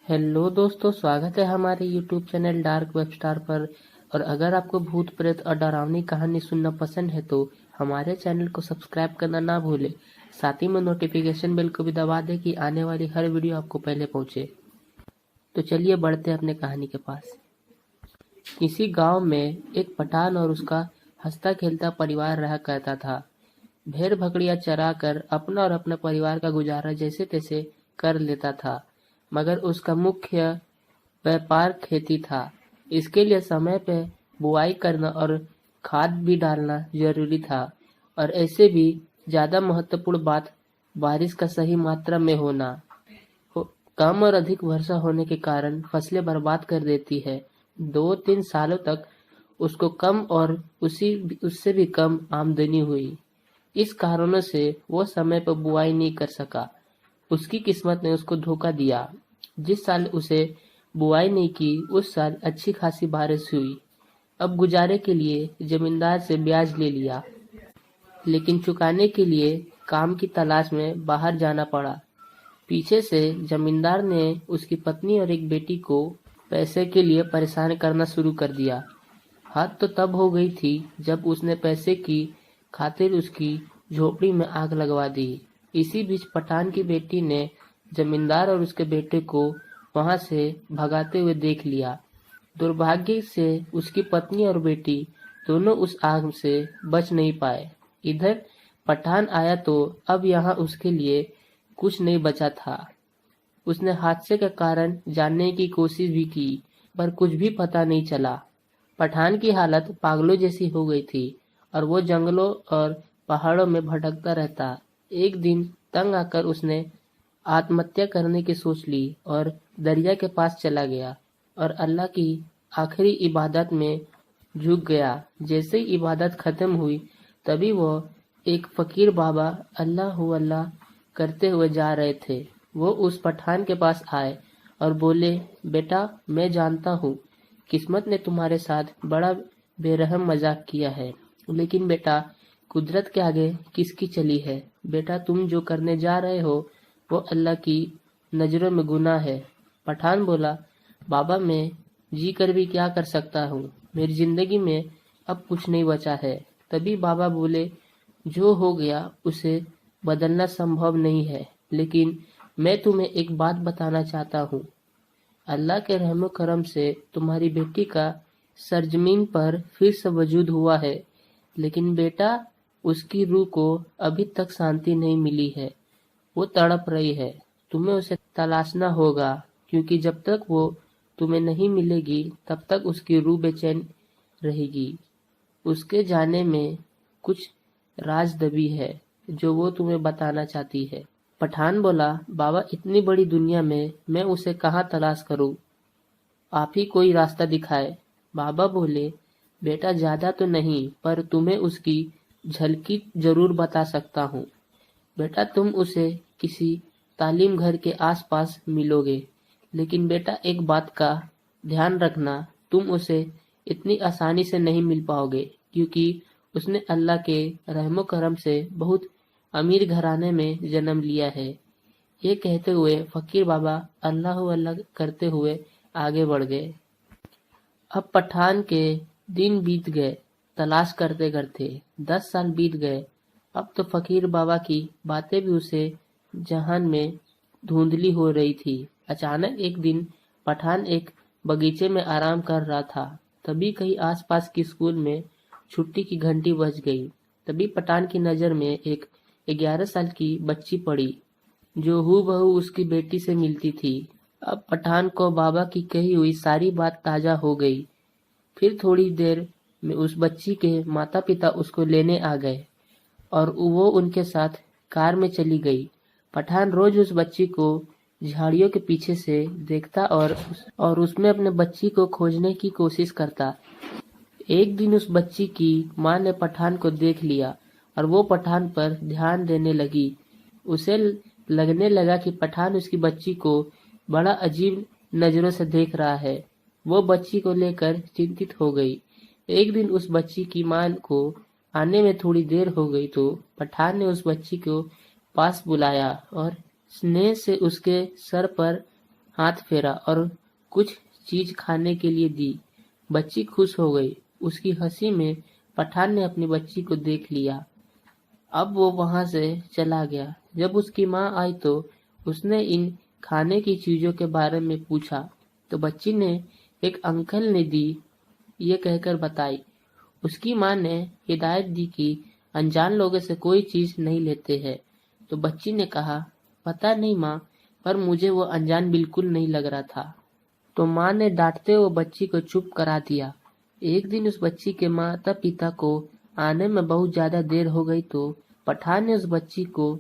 Hello दोस्तों, स्वागत है हमारे YouTube channel dark web star पर। और अगर आपको भूत प्रेत और डरावनी कहानी सुनना पसंद है तो हमारे चैनल को सब्सक्राइब करना ना भूले। साथ ही में नोटिफिकेशन बेल को भी दबा दें कि आने वाली हर वीडियो आपको पहले पहुंचे। तो चलिए बढ़ते हैं अपने कहानी के पास। किसी गांव में एक पठान और उसका हंसता खेलता परिवार रहा करता था। भेड़ बकरियां चराकर अपना और अपने परिवार का गुजारा जैसे तैसे कर लेता था, मगर उसका मुख्य व्यापार खेती था। इसके लिए समय पे बुआई करना और खाद भी डालना जरूरी था, और ऐसे भी ज्यादा महत्वपूर्ण बात बारिश का सही मात्रा में होना। कम और अधिक वर्षा होने के कारण फसलें बर्बाद कर देती है। 2-3 सालों तक उसको कम और उससे भी कम आमदनी हुई। इस कारणों से वो समय पर बुआई नहीं कर सका। उसकी किस्मत ने उसको धोखा दिया। जिस साल उसे बुआई नहीं की उस साल अच्छी खासी बारिश हुई। अब गुजारे के लिए जमींदार से ब्याज ले लिया, लेकिन चुकाने के लिए काम की तलाश में बाहर जाना पड़ा। पीछे से जमींदार ने उसकी पत्नी और एक बेटी को पैसे के लिए परेशान करना शुरू कर दिया। हद तो तब हो गई थी जब उसने पैसे की खातिर उसकी झोपड़ी में आग लगवा दी। इसी बीच पठान की बेटी ने जमींदार और उसके बेटे को वहां से भगाते हुए देख लिया। दुर्भाग्य से उसकी पत्नी और बेटी दोनों उस आग से बच नहीं पाए। इधर पठान आया तो अब यहाँ उसके लिए कुछ नहीं बचा था। उसने हादसे का कारण जानने की कोशिश भी की, पर कुछ भी पता नहीं चला। पठान की हालत पागलों जैसी हो गई थी और वो जंगलों और पहाड़ों में भटकता रहता। एक दिन तंग आकर उसने आत्महत्या करने की सोच ली और दरिया के पास चला गया और अल्लाह की आखिरी इबादत में झुक गया। जैसे ही इबादत खत्म हुई तभी वो एक फकीर बाबा अल्लाह हु अल्लाह करते हुए जा रहे थे। वो उस पठान के पास आए और बोले, बेटा, मैं जानता हूँ किस्मत ने तुम्हारे साथ बड़ा बेरहम मजाक किया है, लेकिन बेटा, कुदरत के आगे किसकी चली है। बेटा, तुम जो करने जा रहे हो वो अल्लाह की नजरों में गुनाह है। पठान बोला, बाबा, मैं जी कर भी क्या कर सकता हूँ, मेरी जिंदगी में अब कुछ नहीं बचा है। तभी बाबा बोले, जो हो गया उसे बदलना संभव नहीं है, लेकिन मैं तुम्हें एक बात बताना चाहता हूँ। अल्लाह के रहमो करम से तुम्हारी बेटी का सरजमीन पर फिर से वजूद हुआ है, लेकिन बेटा, उसकी रूह को अभी तक शांति नहीं मिली है। वो तड़प रही है। तुम्हें उसे तलाशना होगा, क्योंकि जब तक वो तुम्हें नहीं मिलेगी तब तक उसकी रूह बेचैन रहेगी। उसके जाने में कुछ राज दबी है जो वो तुम्हें बताना चाहती है। पठान बोला, बाबा, इतनी बड़ी दुनिया में मैं उसे कहाँ तलाश करूं? आप ही कोई रास्ता दिखाए। बाबा बोले, बेटा, ज्यादा तो नहीं, पर तुम्हें उसकी झलकी जरूर बता सकता हूँ। बेटा, तुम उसे किसी तालीम घर के आसपास मिलोगे, लेकिन बेटा, एक बात का ध्यान रखना, तुम उसे इतनी आसानी से नहीं मिल पाओगे, क्योंकि उसने अल्लाह के रहमो करम से बहुत अमीर घराने में जन्म लिया है। ये कहते हुए फकीर बाबा अल्लाह अल्लाह करते हुए आगे बढ़ गए। अब पठान के दिन बीत गए तलाश करते करते। 10 साल बीत गए। अब तो फकीर बाबा की बातें भी उसे जहान में धुंधली हो रही थी। अचानक एक दिन पठान एक बगीचे में आराम कर रहा था। तभी कहीं आसपास की स्कूल में छुट्टी की घंटी बज गई। तभी पठान की नजर में एक 11 साल की बच्ची पड़ी, जो हूबहू उसकी बेटी से मिलती थी। अब पठान को बाबा की कही हुई सारी बात ताजा हो गई। फिर थोड़ी देर में उस बच्ची के माता पिता उसको लेने आ गए और वो उनके साथ कार में चली गई। पठान रोज उस बच्ची को झाड़ियों के पीछे से देखता और उसमें अपने बच्ची को खोजने की कोशिश करता। एक दिन उस बच्ची की माँ ने पठान को देख लिया और वो पठान पर ध्यान देने लगी। उसे लगने लगा कि पठान उसकी बच्ची को बड़ा अजीब नजरों से देख रहा है। वो बच्ची को लेकर चिंतित हो गई। एक दिन उस बच्ची की माँ को आने में थोड़ी देर हो गई तो पठान ने उस बच्ची को पास बुलाया और स्नेह से उसके सर पर हाथ फेरा और कुछ चीज खाने के लिए दी। बच्ची खुश हो गई। उसकी हंसी में पठान ने अपनी बच्ची को देख लिया। अब वो वहां से चला गया। जब उसकी माँ आई तो उसने इन खाने की चीजों के बारे में पूछा तो बच्ची ने एक अंकल ने दी ये कहकर बताई। उसकी माँ ने हिदायत दी कि अनजान लोगों से कोई चीज नहीं लेते हैं। तो बच्ची ने कहा, पता नहीं माँ, पर मुझे वो अनजान बिल्कुल नहीं लग रहा था। तो माँ ने डांटते हुए बच्ची को चुप करा दिया। एक दिन उस बच्ची के माता पिता को आने में बहुत ज्यादा देर हो गई तो पठान ने उस बच्ची को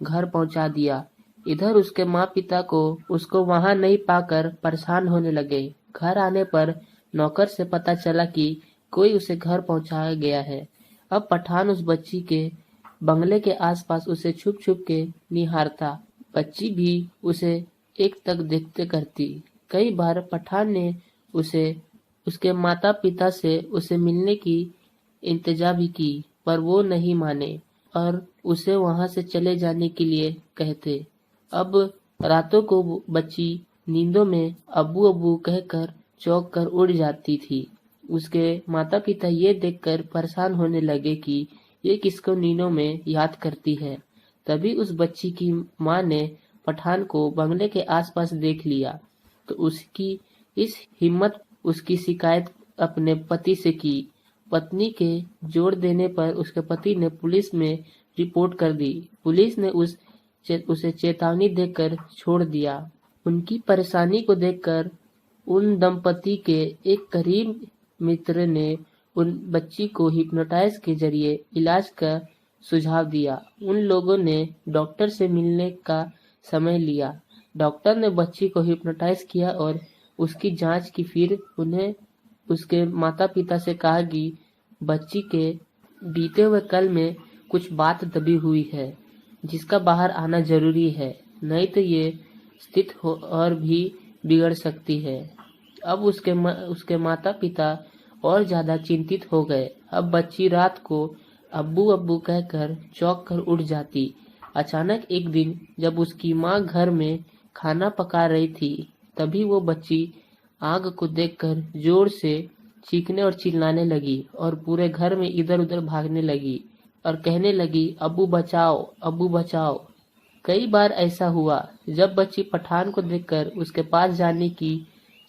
घर पहुंचा दिया। इधर उसके माँ पिता को उसको वहां नहीं पाकर परेशान होने लगे। घर आने पर नौकर से पता चला कि कोई उसे घर पहुंचाया गया है। अब पठान उस बच्ची के बंगले के आसपास उसे छुप छुप के निहारता। बच्ची भी उसे एक तक देखते करती। कई बार पठान ने उसे उसके माता पिता से उसे मिलने की इंतजा भी की, पर वो नहीं माने और उसे वहां से चले जाने के लिए कहते। अब रातों को बच्ची नींदों में अब्बू अब्बू कहकर चौंक कर उड़ जाती थी। उसके माता पिता ये देखकर परेशान होने लगे कि ये किसको नींदों में याद करती है। तभी उस बच्ची की माँ ने पठान को बंगले के आसपास देख लिया तो उसकी इस हिम्मत उसकी शिकायत अपने पति से की। पत्नी के जोर देने पर उसके पति ने पुलिस में रिपोर्ट कर दी। पुलिस ने उसे चेतावनी देकर छोड़ दिया। उनकी परेशानी को देखकर उन दंपति के एक करीब मित्र ने उन बच्ची को हिप्नोटाइज के जरिए इलाज का सुझाव दिया। उन लोगों ने डॉक्टर से मिलने का समय लिया। डॉक्टर ने बच्ची को हिप्नोटाइज किया और उसकी जांच की। फिर उन्हें उसके माता पिता से कहा कि बच्ची के बीते हुए कल में कुछ बात दबी हुई है जिसका बाहर आना जरूरी है, नहीं तो ये स्थिति और भी बिगड़ सकती है। अब उसके माता पिता और ज्यादा चिंतित हो गए। अब बच्ची रात को अब्बू अब्बू कहकर चौंक कर उठ जाती। अचानक एक दिन जब उसकी माँ घर में खाना पका रही थी तभी वो बच्ची आग को देखकर जोर से चीखने और चिल्लाने लगी और पूरे घर में इधर उधर भागने लगी और कहने लगी, अब्बू बचाओ, अब्बू बचाओ। कई बार ऐसा हुआ जब बच्ची पठान को देखकर उसके पास जाने की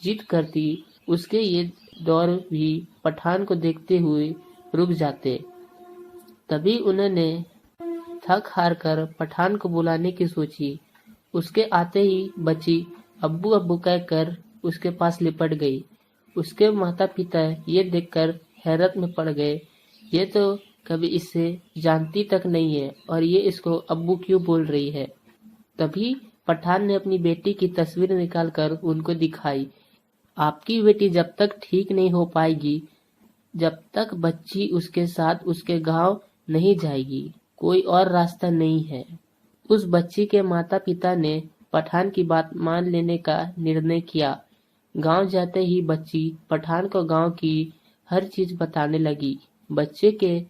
जिद करती। उसके ये दौर भी पठान को देखते हुए रुक जाते। तभी उन्होंने थक हार कर पठान को बुलाने की सोची। उसके आते ही बच्ची अब्बू अब्बू कहकर उसके पास लिपट गई। उसके माता पिता ये देखकर हैरत में पड़ गए। ये तो कभी इससे जानती तक नहीं है और ये इसको अब्बू क्यों बोल रही है। तभी पठान ने अपनी बेटी की तस्वीर निकालकर उनको दिखाई। आपकी बेटी जब तक ठीक नहीं हो पाएगी, जब तक बच्ची उसके साथ उसके गांव नहीं जाएगी, कोई और रास्ता नहीं है। उस बच्ची के माता पिता ने पठान की बात मान लेने का निर्णय किया। गांव जाते ही बच्ची पठान को गांव की हर चीज बताने लगी। बच्चे के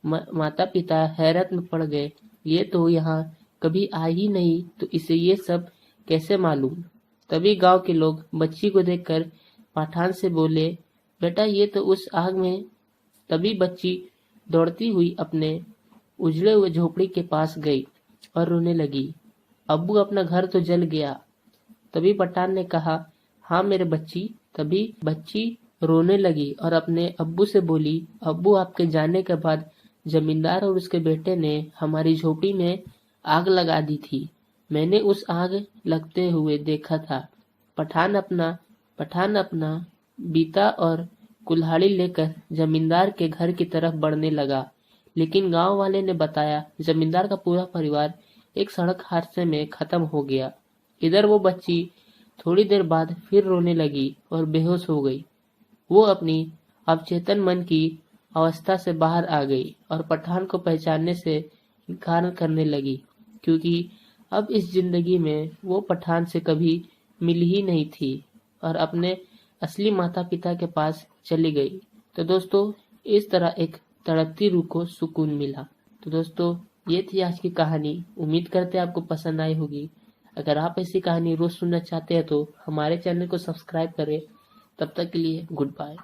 माता पिता हैरत में पड़ गए। ये तो यहाँ कभी आई ही नहीं तो इसे ये सब कैसे मालूम। तभी गांव के लोग बच्ची को देखकर पठान से बोले, बेटा ये तो उस आग में। तभी बच्ची दौड़ती हुई अपने उजड़े हुए झोपड़ी के पास गई और रोने लगी। अब्बू अपना घर तो जल गया। तभी पठान ने कहा, हाँ मेरे बच्ची। तभी बच्ची रोने लगी और अपने अब्बू से बोली, अब्बू आपके जाने के बाद जमींदार और उसके बेटे ने हमारी झोपड़ी में आग लगा दी थी। मैंने उस आग लगते हुए देखा था। पठान अपना बीता और कुल्हाड़ी लेकर जमींदार के घर की तरफ बढ़ने लगा। लेकिन गांव वाले ने बताया जमींदार का पूरा परिवार एक सड़क हादसे में खत्म हो गया। इधर वो बच्ची थोड़ी देर बाद फिर रोने लगी और बेहोश हो गई। वो अपनी अवचेतन मन की अवस्था से बाहर आ गई और पठान को पहचानने से इनकार करने लगी, क्योंकि अब इस जिंदगी में वो पठान से कभी मिली ही नहीं थी और अपने असली माता पिता के पास चली गई। तो दोस्तों, इस तरह एक तड़पती रूह को सुकून मिला। तो दोस्तों, ये थी आज की कहानी। उम्मीद करते हैं आपको पसंद आई होगी। अगर आप ऐसी कहानी रोज सुनना चाहते हैं तो हमारे चैनल को सब्सक्राइब करें। तब तक के लिए गुड बाय।